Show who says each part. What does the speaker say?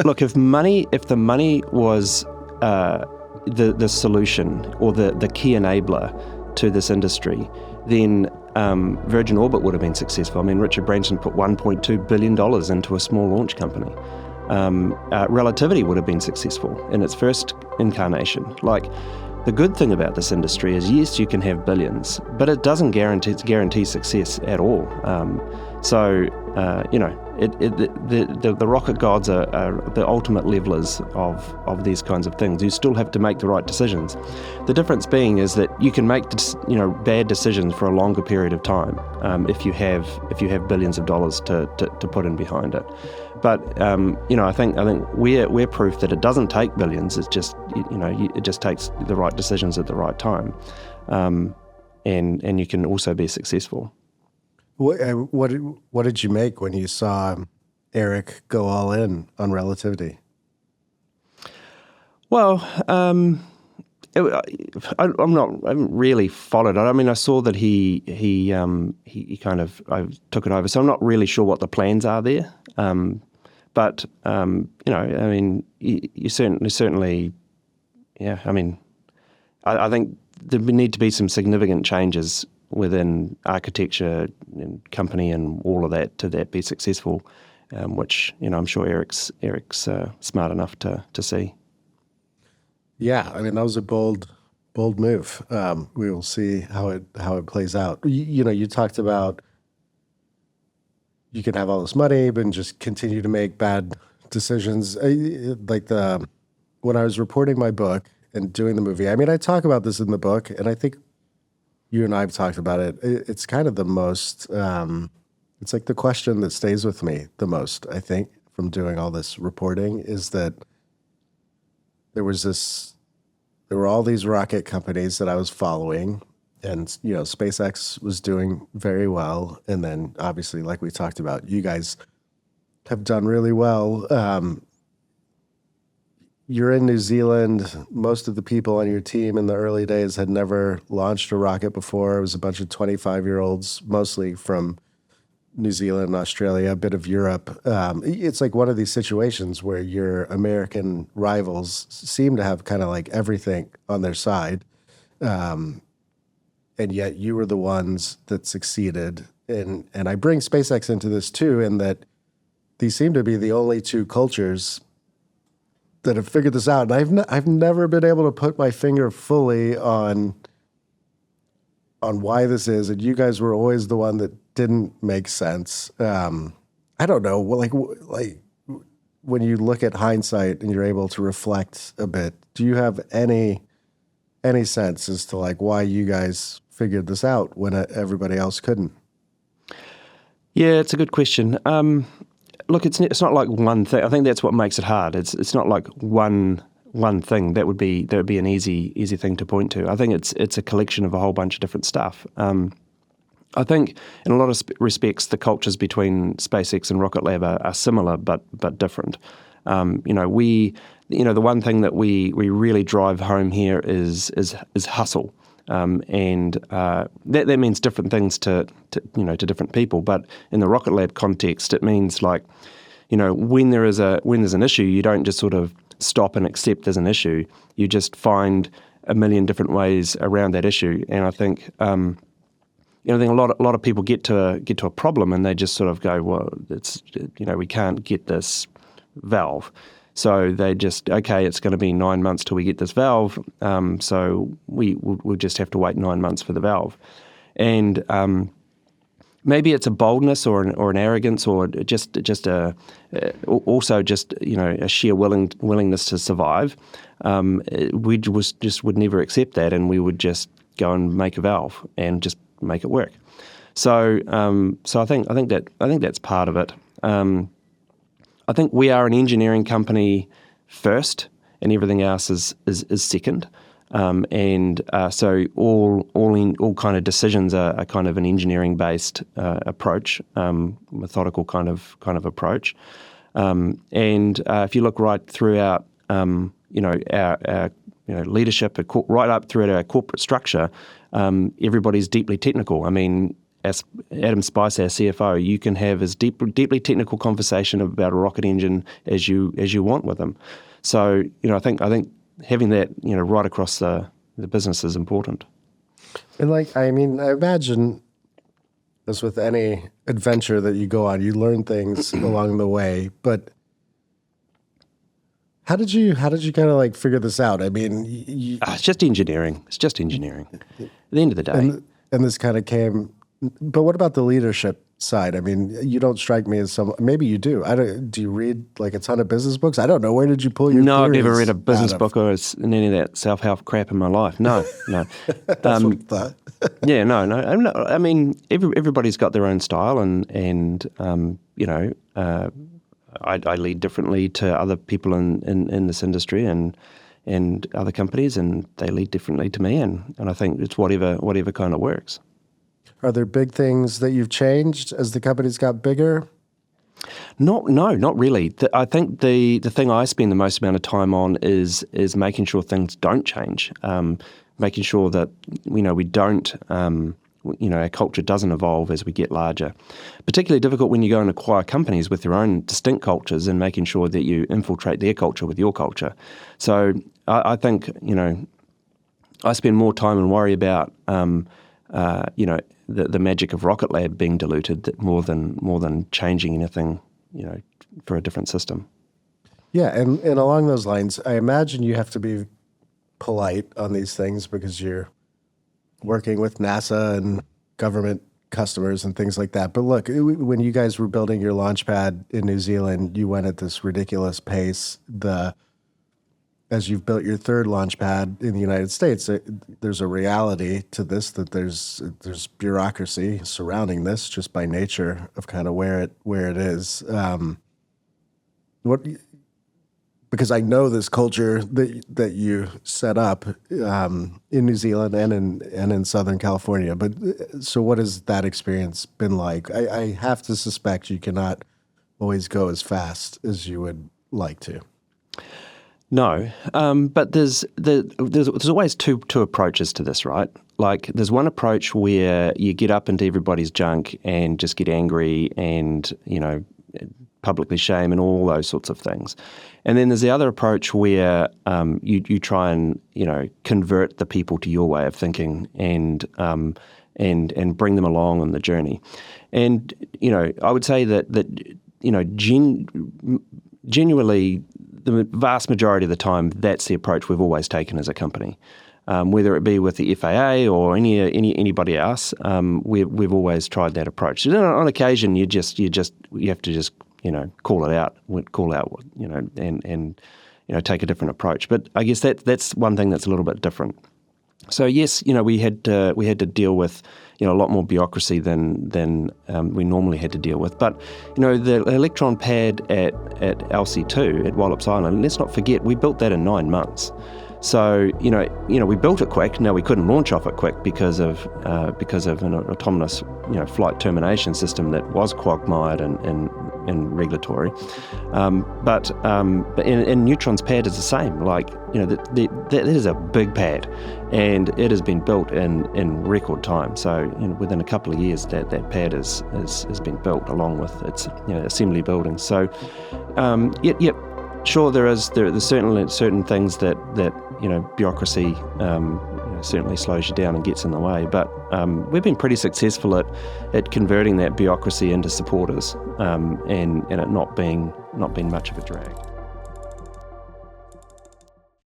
Speaker 1: Look, if the money was the solution or the key enabler to this industry, then Virgin Orbit would have been successful. I mean, Richard Branson put $1.2 billion into a small launch company. Relativity would have been successful in its first incarnation. Like, the good thing about this industry is, yes, you can have billions, but it doesn't guarantee success at all. The rocket gods are the ultimate levelers of these kinds of things. You still have to make the right decisions. The difference being is that you can make bad decisions for a longer period of time if you have billions of dollars to put in behind it. But I think we're proof that it doesn't take billions. It's just it just takes the right decisions at the right time, and you can also be successful.
Speaker 2: What did you make when you saw Eric go all in on relativity?
Speaker 1: Well, I haven't really followed it. I mean, I saw that he kind of took it over, so I'm not really sure what the plans are there. But I mean, you certainly, yeah. I mean, I think there need to be some significant changes within architecture and company and all of that to be successful, which I'm sure Eric's smart enough to see.
Speaker 2: Yeah, I mean, that was a bold move. We will see how it plays out. You talked about you can have all this money, but just continue to make bad decisions. When I was reporting my book and doing the movie, I mean, I talk about this in the book, and I think you and I have talked about it. It's kind of the most, it's like the question that stays with me the most, I think, from doing all this reporting, is that there were all these rocket companies that I was following, and, SpaceX was doing very well. And then obviously, like we talked about, you guys have done really well. You're in New Zealand. Most of the people on your team in the early days had never launched a rocket before. It was a bunch of 25-year-olds, mostly from New Zealand and Australia, a bit of Europe. It's like one of these situations where your American rivals seem to have kind of like everything on their side. And yet you were the ones that succeeded. And I bring SpaceX into this too, in that these seem to be the only two cultures that have figured this out. And I've never been able to put my finger fully on why this is. And you guys were always the one that didn't make sense. I don't know, like when you look at hindsight and you're able to reflect a bit, do you have any sense as to like why you guys figured this out when everybody else couldn't?
Speaker 1: Yeah, it's a good question. Look, it's not like one thing. I think that's what makes it hard. It's not like one thing that would be an easy thing to point to. I think it's a collection of a whole bunch of different stuff. I think in a lot of respects, the cultures between SpaceX and Rocket Lab are similar but different. The one thing that we really drive home here is hustle. And that means different things to different people. But in the Rocket Lab context, it means like, when there's an issue, you don't just sort of stop and accept there's an issue. You just find a million different ways around that issue. And I think I think a lot of people get to a problem and they just sort of go, well, we can't get this valve. So they just, okay, it's going to be 9 months till we get this valve, so we'll just have to wait 9 months for the valve. And maybe it's a boldness or an arrogance or just a sheer willingness to survive. We just would never accept that, and we would just go and make a valve and just make it work. So I think that's part of it. I think we are an engineering company first, and everything else is second. So all kind of decisions are kind of an engineering based approach, methodical kind of approach. If you look right throughout, our leadership, right up throughout our corporate structure, everybody's deeply technical. I mean, Adam Spice, our CFO, you can have as deeply technical conversation about a rocket engine as you want with them. So, I think having that, right across the business is important.
Speaker 2: And I imagine, as with any adventure that you go on, you learn things along the way. But how did you kind of figure this out?
Speaker 1: It's just engineering. It's just engineering. At the end of the day.
Speaker 2: And this kind of came. But what about the leadership side? You don't strike me as someone. Maybe you do. Do you read a ton of business books? I don't know. Where did you pull your?
Speaker 1: No, I've never read a business book or any of that self-help crap in my life. No.
Speaker 2: That's what I thought.
Speaker 1: Yeah, no. Everybody's got their own style, and I lead differently to other people in this industry and other companies, and they lead differently to me, and I think it's whatever kind of works.
Speaker 2: Are there big things that you've changed as the company's got bigger?
Speaker 1: No, not really. I think the thing I spend the most amount of time on is making sure things don't change, making sure that we don't, our culture doesn't evolve as we get larger. Particularly difficult when you go and acquire companies with their own distinct cultures and making sure that you infiltrate their culture with your culture. So I think I spend more time and worry about the magic of Rocket Lab being diluted more than changing anything, for a different system.
Speaker 2: Yeah, and along those lines, I imagine you have to be polite on these things because you're working with NASA and government customers and things like that. But look, when you guys were building your launch pad in New Zealand, you went at this ridiculous pace. As you've built your third launch pad in the United States, there's a reality to this, that there's bureaucracy surrounding this just by nature of kind of where it is. Because I know this culture that you set up in New Zealand and in Southern California. But so what has that experience been like? I have to suspect you cannot always go as fast as you would like to.
Speaker 1: No, but there's always two approaches to this, right? There's one approach where you get up into everybody's junk and just get angry and publicly shame and all those sorts of things, and then there's the other approach where you try and convert the people to your way of thinking and bring them along on the journey, and I would say that genuinely. The vast majority of the time, that's the approach we've always taken as a company, whether it be with the FAA or anybody else. We've always tried that approach. So on occasion, you have to just call it out, and take a different approach. But I guess that's one thing that's a little bit different. So yes, we had to deal with a lot more bureaucracy than we normally had to deal with. But the Electron pad at LC2 at Wallops Island, let's not forget we built that in 9 months. So we built it quick. Now we couldn't launch off it quick because of an autonomous flight termination system that was quagmired and regulatory. But Neutron's pad is the same. That is a big pad, and it has been built in record time. So within a couple of years, that pad has been built along with its assembly buildings. So yep. Sure, there's certainly certain things that bureaucracy certainly slows you down and gets in the way. But we've been pretty successful at converting that bureaucracy into supporters, and it not being much of a drag.